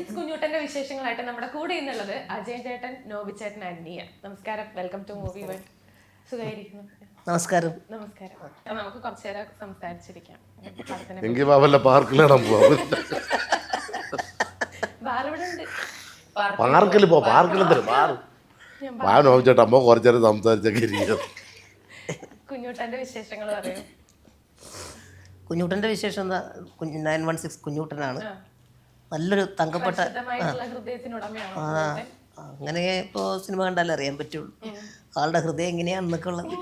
6 കുഞ്ഞൂട്ടന്റെ വിശേഷങ്ങളായിട്ട് നമ്മുടെ കൂടെ ഇന്നുള്ളത് അജയൻ ചേട്ടൻ, നോബി ചേട്ടൻ, അന്യ. നമസ്കാരം, വെൽക്കം ടു മൂവി വൺ. സുഖമായിരിക്കുന്നു? നമസ്കാരം. നമസ്കാരം. നമുക്ക് കുറച്ചു നേരം സംസാരിച്ചിരിക്കാം. കുഞ്ഞൂട്ടന്റെ വിശേഷങ്ങൾ പറയും. കുഞ്ഞൂട്ടൻ്റെ വിശേഷം എന്താ? 916 കുഞ്ഞൂട്ടനാണ്. നല്ലൊരു തങ്കപ്പെട്ട, അങ്ങനെ ഇപ്പോൾ സിനിമ കണ്ടാലേ അറിയാൻ പറ്റുള്ളൂ ആളുടെ ഹൃദയം എങ്ങനെയാണെന്നൊക്കെ ഉള്ളത്.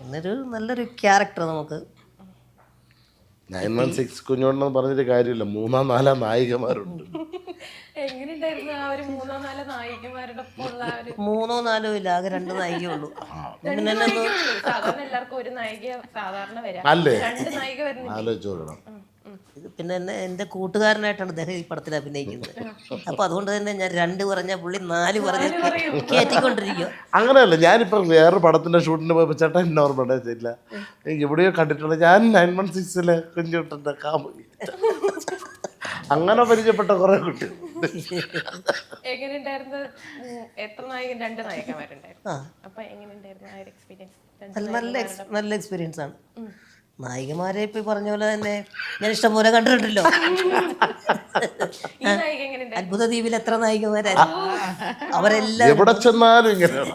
എന്നൊരു നല്ലൊരു ക്യാരക്ടർ നമുക്ക്. 916 കുഞ്ഞോണ്ടെന്ന് പറഞ്ഞിട്ട് കാര്യമില്ല, 3-4 നായികമാരുണ്ട്. മൂന്നോ നാലോ ഇല്ല, ആകെ 2 നായികയേ ഉള്ളൂ. അല്ലേ ആലോചിച്ചോളണം. പിന്നെ എൻ്റെ കൂട്ടുകാരനായിട്ടാണ് അദ്ദേഹം ഈ പടത്തിൽ അഭിനയിക്കുന്നത്. അപ്പൊ അതുകൊണ്ട് തന്നെ ഞാൻ 2 പറഞ്ഞ പുള്ളി 4 പറഞ്ഞ് കയറ്റിക്കൊണ്ടിരിക്കുക. അങ്ങനെയല്ല, ഞാനിപ്പോ വേറെ പടത്തിന്റെ ഷൂട്ടിന് പോയപ്പോ ചേട്ടാ എന്നെ ഓർമ്മ ഉണ്ടായില്ല, എനിക്ക് എവിടെയോ കണ്ടിട്ടുള്ള ഞാൻ 916 കുഞ്ഞുട്ടന്റെ കാമുകി അങ്ങനെ പരിചയപ്പെട്ട കുറെ കുട്ടികൾ. നല്ല എക്സ്പീരിയൻസ് ആണ്. നായികമാരെ ഇപ്പൊ പറഞ്ഞ പോലെ തന്നെ ഞാൻ ഇഷ്ടം പോലെ കണ്ടിട്ടുണ്ടല്ലോ. അത്ഭുത ദ്വീപിൽ എത്ര നായികമാരായിരുന്നു, അവരെല്ലാം എവിടെ ചെന്നാലും ഇങ്ങനെയാണ്.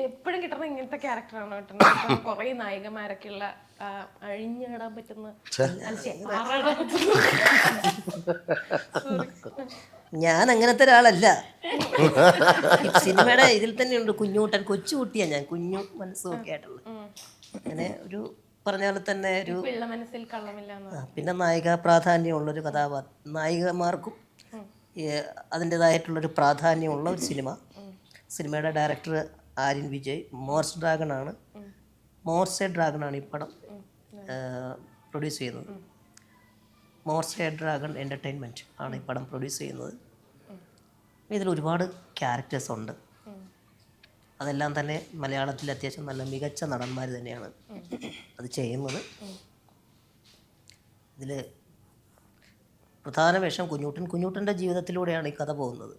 എപ്പോഴും കിട്ടുന്ന ഇങ്ങനത്തെ ക്യാരക്ടറാണ് കുറെ നായികമാരൊക്കെ ഉള്ള അഴിഞ്ഞിടാൻ പറ്റുന്ന. ഞാൻ അങ്ങനത്തെ ഒരാളല്ല. സിനിമയുടെ ഇതിൽ തന്നെയുണ്ട് കുഞ്ഞൂട്ടൻ, കൊച്ചുകുട്ടിയാണ് ഞാൻ, കുഞ്ഞു മനസ്സും ഒക്കെ ആയിട്ടുള്ള. അങ്ങനെ ഒരു പറഞ്ഞ പോലെ തന്നെ ഒരു പിന്നെ നായിക പ്രാധാന്യമുള്ളൊരു കഥാപാത്രം, നായികമാർക്കും അതിൻ്റെതായിട്ടുള്ളൊരു പ്രാധാന്യമുള്ള ഒരു സിനിമ. സിനിമയുടെ director Aryan Vijay, Morse dragon ആണ് ഈ പടം പ്രൊഡ്യൂസ് ചെയ്യുന്നത്. മോർസ് ഡ്രാഗൺ എൻ്റർടൈൻമെൻറ്റ് ആണ് ഈ പടം പ്രൊഡ്യൂസ് ചെയ്യുന്നത്. ഇതിൽ ഒരുപാട് ക്യാരക്ടേഴ്സ് ഉണ്ട്. അതെല്ലാം തന്നെ മലയാളത്തിൽ അത്യാവശ്യം നല്ല മികച്ച നടന്മാർ തന്നെയാണ് അത് ചെയ്യുന്നത്. ഇതിൽ പ്രധാന വേഷം കുഞ്ഞൂട്ടൻ്റെ ജീവിതത്തിലൂടെയാണ് ഈ കഥ പോകുന്നത്.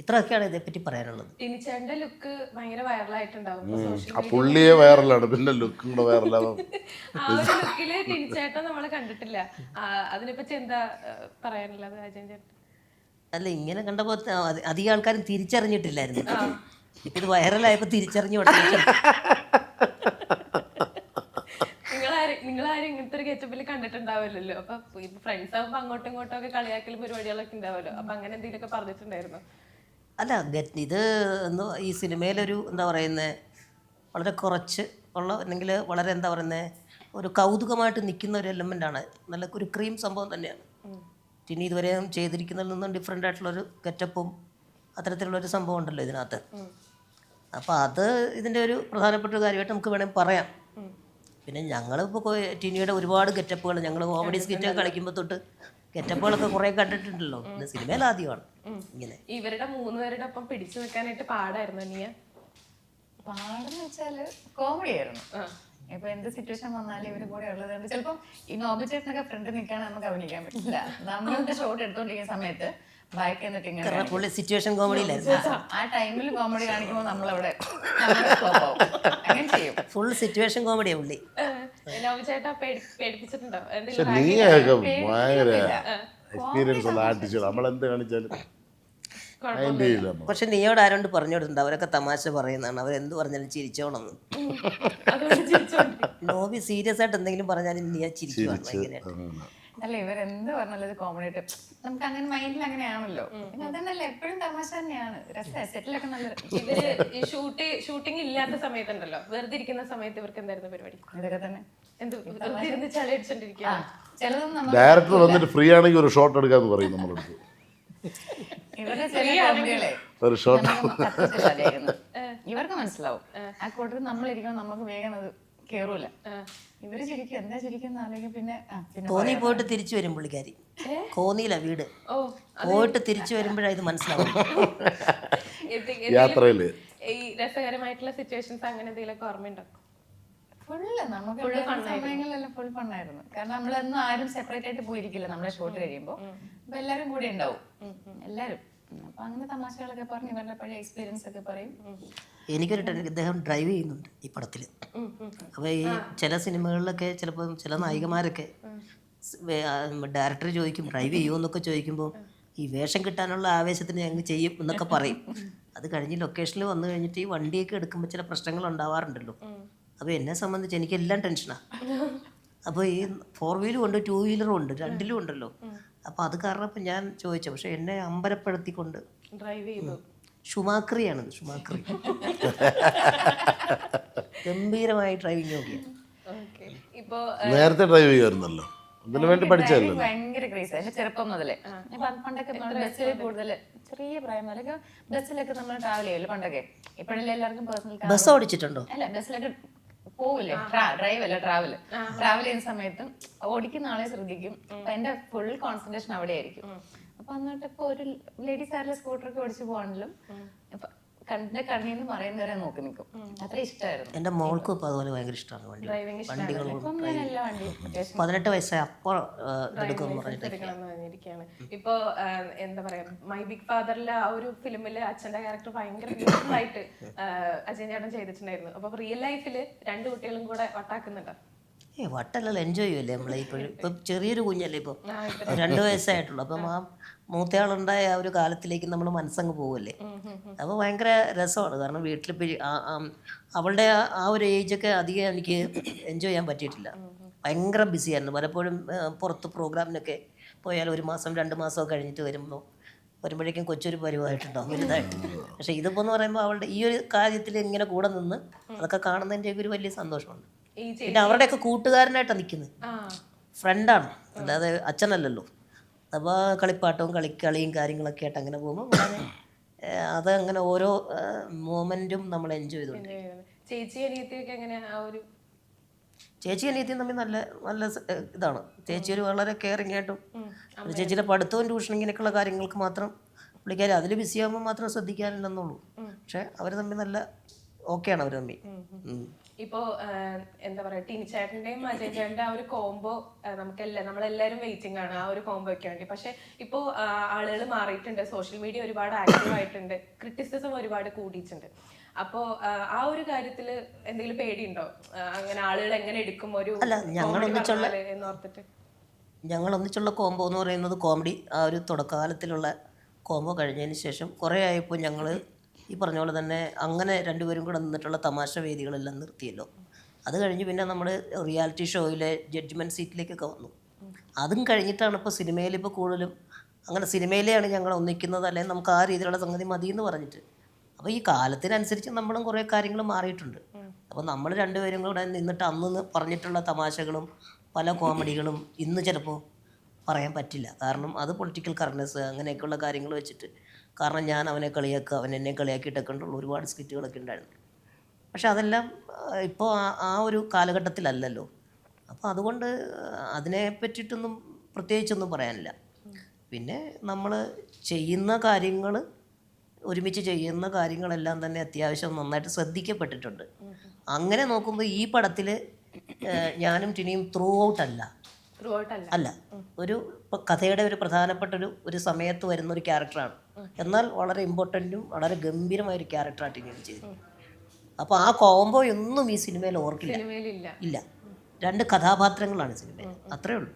ഇത്രയൊക്കെയാണ് ഇതേപ്പറ്റി പറയാനുള്ളത്. പുള്ളിയെ വൈറലാണ്, പിന്നെ ലുക്കും കൂടെ വൈറലാവും. അല്ല, ഇങ്ങനെ കണ്ടപ്പോൾ അധികം ആൾക്കാരും തിരിച്ചറിഞ്ഞിട്ടില്ലായിരുന്നു. ഇത് വൈറലായപ്പോൾ തിരിച്ചറിഞ്ഞു കൊടുത്തു. നിങ്ങളാരും ഇങ്ങനത്തെ ഒരു ഗെറ്റപ്പിൽ കണ്ടിട്ടുണ്ടാവില്ലല്ലോ. അപ്പൊ ഫ്രണ്ട്സ് ആകുമ്പോ അങ്ങോട്ടും ഇങ്ങോട്ടും ഒക്കെ കളിയാക്കലും പരിപാടികളൊക്കെ ഉണ്ടാവുമല്ലോ. അപ്പൊ അങ്ങനെ എന്തെങ്കിലുമൊക്കെ പറഞ്ഞിട്ടുണ്ടായിരുന്നു? അല്ല, ഇത് ഈ സിനിമയിലൊരു എന്താ പറയുന്നത്, വളരെ കുറച്ച് ഉള്ള, അല്ലെങ്കിൽ വളരെ എന്താ പറയുന്നത്, ഒരു കൗതുകമായിട്ട് നിൽക്കുന്ന ഒരു എലമെൻ്റാണ്. നല്ല ഒരു ക്രീം സംഭവം തന്നെയാണ്. ഇനി ഇതുവരെ ചെയ്തിരിക്കുന്നതിൽ നിന്നും ഡിഫറെൻ്റ് ആയിട്ടുള്ളൊരു ഗെറ്റപ്പും അത്തരത്തിലുള്ളൊരു സംഭവം ഉണ്ടല്ലോ ഇതിനകത്ത്. അപ്പോൾ അത് ഇതിൻ്റെ ഒരു പ്രധാനപ്പെട്ട ഒരു കാര്യമായിട്ട് നമുക്ക് വേണമെങ്കിൽ പറയാം. പിന്നെ ഞങ്ങളിപ്പോൾ ടിനിയുടെ ഒരുപാട് ഗെറ്റപ്പുകൾ, ഞങ്ങൾ കോമഡി സ്കിറ്റൊക്കെ കളിക്കുമ്പോൾ തൊട്ട് ഗെറ്റപ്പുകളൊക്കെ കുറേ കണ്ടിട്ടുണ്ടല്ലോ. ഇത് സിനിമയിൽ ആദ്യമാണ് ഇങ്ങനെ. ഇവരുടെ 3 പേരുടെ ഒപ്പം പിടിച്ചു നിൽക്കാനായിട്ട് പാടായിരുന്നു നീ? പാടെന്ന് വെച്ചാല് കോമഡി ആയിരുന്നു. ഇപ്പൊ എന്ത് സിറ്റുവേഷൻ വന്നാലും ഇവര് കൂടെ ഉള്ളതുകൊണ്ട് ചിലപ്പം ഈ നോബി ചേട്ടനൊക്കെ ഫ്രണ്ട് നിൽക്കാൻ നമുക്ക് അഭിനയിക്കാൻ പറ്റില്ല. നമ്മളുടെ ഷോട്ട് എടുത്തോണ്ടിരിക്കുന്ന സമയത്ത് ബാക്ക് എന്നിട്ട് ഇങ്ങനെ സിറ്റുവേഷൻ കോമഡിയിലായിരുന്നു. ആ ടൈമിൽ കോമഡി കാണിക്കുമ്പോൾ നമ്മളവിടെ അങ്ങനെ ചെയ്യും. ഫുൾ സിറ്റുവേഷൻ കോമഡിയാ പുള്ളി. നോബി ചേട്ടാ പേടിപ്പിച്ചിട്ടുണ്ടോ? നീയൊക്കെ ഭയങ്കര എക്സ്പീരിയൻസ് ഉള്ള ആർട്ടിസ്റ്റ്, നമ്മളെന്ത് കാണിച്ചാലും. പക്ഷെ നീയോട് ആരോണ്ട് പറഞ്ഞു കൊടുത്തിട്ടുണ്ട്, അവരൊക്കെ തമാശ പറയുന്നതാണ്, അവരെന്ത് പറഞ്ഞാലും ചിരിച്ചോണം. നോബി സീരിയസ് ആയിട്ട് എന്തെങ്കിലും പറഞ്ഞാലും നീ ചിരിക്കുവാണ് ഭയങ്കരമായിട്ട്. അല്ല, ഇവരെന്ത് പറഞ്ഞാലും ഇത് കോമഡി ആയിട്ട് നമുക്ക് അങ്ങനെ മൈൻഡിൽ അങ്ങനെയാണല്ലോ. പിന്നെ അതന്നല്ലേ, എപ്പോഴും തമാശ തന്നെയാണ്. രസമാണ്, സെറ്റിലൊക്കെ നല്ല. ഇവര് ഈ ഷൂട്ടിംഗ് ഇല്ലാത്ത സമയത്തുണ്ടല്ലോ, വെറുതെ ഇരിക്കുന്ന സമയത്ത് ഇവർക്ക് എന്തായിരുന്നു പരിപാടി? ഇതൊക്കെ തന്നെ. ഡയറക്ടർ വന്നിട്ട് ഫ്രീ ആണെങ്കിൽ ഒരു ഷോട്ട് എടുക്കാന്ന് പറയും നമ്മളടുത്ത്. ഇവരുടെ ചില കോമഡികളെ ഒരു ഷോട്ട് ഇവർക്ക് മനസ്സിലാവും. ആ കൂട്ടത്തിൽ നമ്മളിരിക്കണം, നമുക്ക് വേഗം അത് കേറൂല. ഇവര് ശരിക്കും എന്താ ശരിക്കും അല്ലെങ്കിൽ പിന്നെ കോന്നി പോയിട്ട് തിരിച്ചു വരും പുള്ളിക്കാരി. കോന്നിയില വീട്, പോയിട്ട് തിരിച്ചു വരുമ്പോഴാണ് ഇത് മനസ്സിലാവും. യാത്രയില് ഈ രസകരമായിട്ടുള്ള സിറ്റുവേഷൻസ് അങ്ങനെ എന്തെങ്കിലുമൊക്കെ ഓർമ്മയുണ്ടോ? ഫുള്ള് നമുക്ക് സമയങ്ങളിലെല്ലാം ഫുൾ ഫണ്ണായിരുന്നു. കാരണം നമ്മളൊന്നും ആരും സെപ്പറേറ്റ് ആയിട്ട് പോയിരിക്കില്ല നമ്മുടെ ഷോട്ട് കഴിയുമ്പോൾ. അപ്പൊ എല്ലാരും കൂടെ ഉണ്ടാവും, എല്ലാരും. അപ്പൊ അങ്ങനെ തമാശകളൊക്കെ പറഞ്ഞ് ഇവരുടെ പഴയ എക്സ്പീരിയൻസ് ഒക്കെ പറയും. എനിക്കൊരു ഇദ്ദേഹം ഡ്രൈവ് ചെയ്യുന്നുണ്ട് ഈ പടത്തിൽ. അപ്പോൾ ഈ ചില സിനിമകളിലൊക്കെ ചിലപ്പോൾ ചില നായികമാരൊക്കെ ഡയറക്ടർ ചോദിക്കും ഡ്രൈവ് ചെയ്യുമോ എന്നൊക്കെ ചോദിക്കുമ്പോൾ ഈ വേഷം കിട്ടാനുള്ള ആവേശത്തിന് ഞങ്ങൾ ചെയ്യും എന്നൊക്കെ പറയും. അത് കഴിഞ്ഞ് ലൊക്കേഷനിൽ വന്നു കഴിഞ്ഞിട്ട് ഈ വണ്ടിയൊക്കെ എടുക്കുമ്പോൾ ചില പ്രശ്നങ്ങൾ ഉണ്ടാവാറുണ്ടല്ലോ. അപ്പോൾ എന്നെ സംബന്ധിച്ച് എനിക്കെല്ലാം ടെൻഷനാണ്. അപ്പോൾ ഈ 4 വീലും ഉണ്ട്, 2 വീലറും ഉണ്ട്, രണ്ടിലും ഉണ്ടല്ലോ. അപ്പോൾ അത് കാരണം ഇപ്പം ഞാൻ ചോദിച്ചു, പക്ഷെ എന്നെ അമ്പരപ്പെടുത്തിക്കൊണ്ട് ഡ്രൈവ് ചെയ്തു. ഷുമാക്രിയാണിത്, ഷുമാക്രി. ഗംഭീരമായി ഡ്രൈവിംഗ് നോക്കിയാണ്. ഇപ്പോ നേരത്തെ ഡ്രൈവ് ചെയ്യുമായിരുന്നല്ലോ, അതിനു വേണ്ടി പഠിച്ചല്ലോ. ഭയങ്കര ക്രേസ് എന്റെ ചെറുപ്പം മുതലേ. പണ്ടൊക്കെ ബസ്സിൽ കൂടുതൽ ചെറിയ പ്രായം മുതലൊക്കെ ബസ്സിലൊക്കെ നമ്മൾ ട്രാവൽ ചെയ്യുമല്ലോ പണ്ടൊക്കെ. ഇപ്പോഴല്ലേ എല്ലാവർക്കും പേഴ്സണൽ ബസ് ഓടിച്ചിട്ടുണ്ടോ? അല്ല, ബസ്സിലൊക്കെ പോവില്ലേ, ഡ്രൈവ് അല്ല ട്രാവൽ ചെയ്യുന്ന സമയത്തും ഓടിക്കുന്ന ആളെ ശ്രദ്ധിക്കും. അപ്പൊ എന്റെ ഫുൾ കോൺസെൻട്രേഷൻ അവിടെ ആയിരിക്കും. അപ്പൊ എന്നിട്ട് ഇപ്പൊ ഒരു ലേഡീസ് ആരുടെ സ്കൂട്ടറൊക്കെ ഓടിച്ചു പോകാണെങ്കിലും കണ്ണീന്ന് പറയുന്നവരെ നോക്കി നിൽക്കും. അത്ര ഇഷ്ടമായിരുന്നു. എൻ്റെ മോൾക്കും ഇപ്പോൾ അതുപോലെ ഭയങ്കര ഇഷ്ടമാണ് വണ്ടികൾ. ഇപ്പം ഞാൻ എല്ലാ വണ്ടിയും 18 വയസ്സായി അപ്പോൾ എടുക്കുമെന്ന് പറഞ്ഞിട്ട്. ഇപ്പോ എന്താ പറയാ, മൈ ബിഗ് ഫാദറിലെ ആ ഒരു ഫിലിമില് അച്ഛന്റെ ക്യാരക്ടർ ഭയങ്കര ബ്യൂട്ടിഫുൾ ആയിട്ട് അജയൻ ചേട്ടൻ ചെയ്തിട്ടുണ്ടായിരുന്നു. അപ്പൊ റിയൽ ലൈഫില് 2 കുട്ടികളും കൂടെ വട്ടാക്കുന്നുണ്ടോ? വട്ടല്ലല്ലോ, എൻജോയ് ചെയ്യുമല്ലേ നമ്മളെ. ഇപ്പം ചെറിയൊരു കുഞ്ഞല്ലേ, ഇപ്പോൾ 2 വയസ്സായിട്ടുള്ളൂ. അപ്പം ആ മൂത്തയാളുണ്ടായ ആ ഒരു കാലത്തിലേക്ക് നമ്മൾ മനസ്സങ്ങ് പോവല്ലേ. അപ്പോൾ ഭയങ്കര രസമാണ്. കാരണം വീട്ടിൽ അവളുടെ ആ ഒരു ഏജൊക്കെ അധികം എനിക്ക് എൻജോയ് ചെയ്യാൻ പറ്റിയിട്ടില്ല. ഭയങ്കര ബിസിയായിരുന്നു. പലപ്പോഴും പുറത്ത് പ്രോഗ്രാമിനൊക്കെ പോയാൽ 1 മാസം 2 മാസമൊക്കെ കഴിഞ്ഞിട്ട് വരുമ്പോഴേക്കും കൊച്ചൊരു പരിവായിട്ടുണ്ടാവും വലുതായിട്ട്. പക്ഷേ ഇതിപ്പോൾ എന്ന് പറയുമ്പോൾ അവളുടെ ഈ ഒരു കാര്യത്തിൽ ഇങ്ങനെ കൂടെ നിന്ന് അതൊക്കെ കാണുന്നതിൻ്റെ ഒരു വലിയ സന്തോഷമുണ്ട്. പിന്നെ അവരുടെയൊക്കെ കൂട്ടുകാരനായിട്ടാണ് നിൽക്കുന്നത്, ഫ്രണ്ടാണ്, അല്ലാതെ അച്ഛനല്ലല്ലോ. അപ്പോൾ കളിപ്പാട്ടവും കളിയും കാര്യങ്ങളൊക്കെ ആയിട്ട് അങ്ങനെ പോകുമ്പോൾ വളരെ അതങ്ങനെ ഓരോ മൊമെൻറ്റും നമ്മൾ എൻജോയ് ചെയ്തുകൊണ്ട്. ചേച്ചി അനിയത്തിയൊക്കെ എങ്ങനെ ആ ഒരു ചേച്ചി അനിയത്തിയും തമ്മിൽ നല്ല നല്ല ഇതാണ്. ചേച്ചി ഒരു വളരെ കെയറിങ് ആയിട്ടും ചേച്ചിയുടെ പഠിത്തവും ട്യൂഷൻ ഇങ്ങനെയൊക്കെയുള്ള കാര്യങ്ങൾക്ക് മാത്രം പുള്ളിക്കാരി അതിൽ ബിസിയാകുമ്പോൾ മാത്രം ശ്രദ്ധിക്കാനില്ലെന്നുള്ളൂ. പക്ഷെ അവർ തമ്മിൽ നല്ല ഓക്കെയാണ് അവർ തമ്മിൽ. ഇപ്പോ എന്താ പറയാ, ടിനി ചേട്ടന്റെയും അജയൻ ചേട്ടന്റെ ആ ഒരു കോംബോ നമ്മളെല്ലാരും വെയിറ്റിംഗ് ആണ് ആ ഒരു കോംബോ ഒക്കെ വേണ്ടി. പക്ഷെ ഇപ്പോ ആളുകൾ മാറിയിട്ടുണ്ട്, സോഷ്യൽ മീഡിയ ഒരുപാട് ആക്റ്റീവ് ആയിട്ടുണ്ട്, ക്രിറ്റിസിസം ഒരുപാട് കൂടിയിട്ടുണ്ട്. അപ്പോ ആ ഒരു കാര്യത്തില് എന്തെങ്കിലും പേടിയുണ്ടോ? അങ്ങനെ ആളുകൾ എങ്ങനെ എടുക്കും ഒരു എന്നോർത്തിട്ട്? ഞങ്ങൾ ഒന്നിച്ചുള്ള കോംബോ എന്ന് പറയുന്നത് കോമഡി ആ ഒരു തുടക്കകാലത്തിലുള്ള കോംബോ കഴിഞ്ഞതിന് ശേഷം കുറേ ആയപ്പോൾ ഞങ്ങൾ ഈ പറഞ്ഞ പോലെ തന്നെ അങ്ങനെ 2 പേരും കൂടെ നിന്നിട്ടുള്ള തമാശ വേദികളെല്ലാം നിർത്തിയല്ലോ. അത് കഴിഞ്ഞ് പിന്നെ നമ്മൾ റിയാലിറ്റി ഷോയിലെ ജഡ്ജ്മെൻറ്റ് സീറ്റിലേക്കൊക്കെ വന്നു. അതും കഴിഞ്ഞിട്ടാണ് ഇപ്പോൾ സിനിമയിൽ ഇപ്പോൾ കൂടുതലും അങ്ങനെ സിനിമയിലെയാണ് ഞങ്ങൾ ഒന്നിക്കുന്നത്, അല്ലെങ്കിൽ നമുക്ക് ആ രീതിയിലുള്ള സംഗതി മതി എന്ന് പറഞ്ഞിട്ട്. അപ്പോൾ ഈ കാലത്തിനനുസരിച്ച് നമ്മളും കുറേ കാര്യങ്ങൾ മാറിയിട്ടുണ്ട്. അപ്പോൾ നമ്മൾ 2 പേരും കൂടെ നിന്നിട്ട് അന്ന് പറഞ്ഞിട്ടുള്ള തമാശകളും പല കോമഡികളും ഇന്ന് ചിലപ്പോൾ പറയാൻ പറ്റില്ല. കാരണം അത് പൊളിറ്റിക്കൽ കറക്റ്റ്നെസ് അങ്ങനെയൊക്കെയുള്ള കാര്യങ്ങൾ വെച്ചിട്ട്, കാരണം ഞാൻ അവനെ കളിയാക്കുക, അവൻ എന്നെ കളിയാക്കിയിട്ടൊക്കെ ഉള്ള ഒരുപാട് സ്കിറ്റുകളൊക്കെ ഉണ്ടായിരുന്നു. പക്ഷെ അതെല്ലാം ഇപ്പോൾ ആ ഒരു കാലഘട്ടത്തിലല്ലല്ലോ. അപ്പോൾ അതുകൊണ്ട് അതിനെ പറ്റിയിട്ടൊന്നും പ്രത്യേകിച്ചൊന്നും പറയാനില്ല. പിന്നെ നമ്മൾ ചെയ്യുന്ന കാര്യങ്ങൾ, ഒരുമിച്ച് ചെയ്യുന്ന കാര്യങ്ങളെല്ലാം തന്നെ അത്യാവശ്യം നന്നായിട്ട് ശ്രദ്ധിക്കപ്പെട്ടിട്ടുണ്ട്. അങ്ങനെ നോക്കുമ്പോൾ ഈ പടത്തിൽ ഞാനും ടിനിയും ത്രൂ ഔട്ട് അല്ല, ഒരു കഥയുടെ ഒരു പ്രധാനപ്പെട്ട ഒരു സമയത്ത് വരുന്ന ഒരു ക്യാരക്ടറാണ്. എന്നാൽ വളരെ ഇമ്പോർട്ടൻറ്റും വളരെ ഗംഭീരമായൊരു ക്യാരക്ടറായിട്ട് ടിനി ചെയ്തത്. അപ്പോൾ ആ കോംബോ ഒന്നും ഈ സിനിമയിൽ ഓർക്കില്ല, ഇല്ല. 2 കഥാപാത്രങ്ങളാണ് സിനിമയിൽ, അത്രേ ഉള്ളൂ.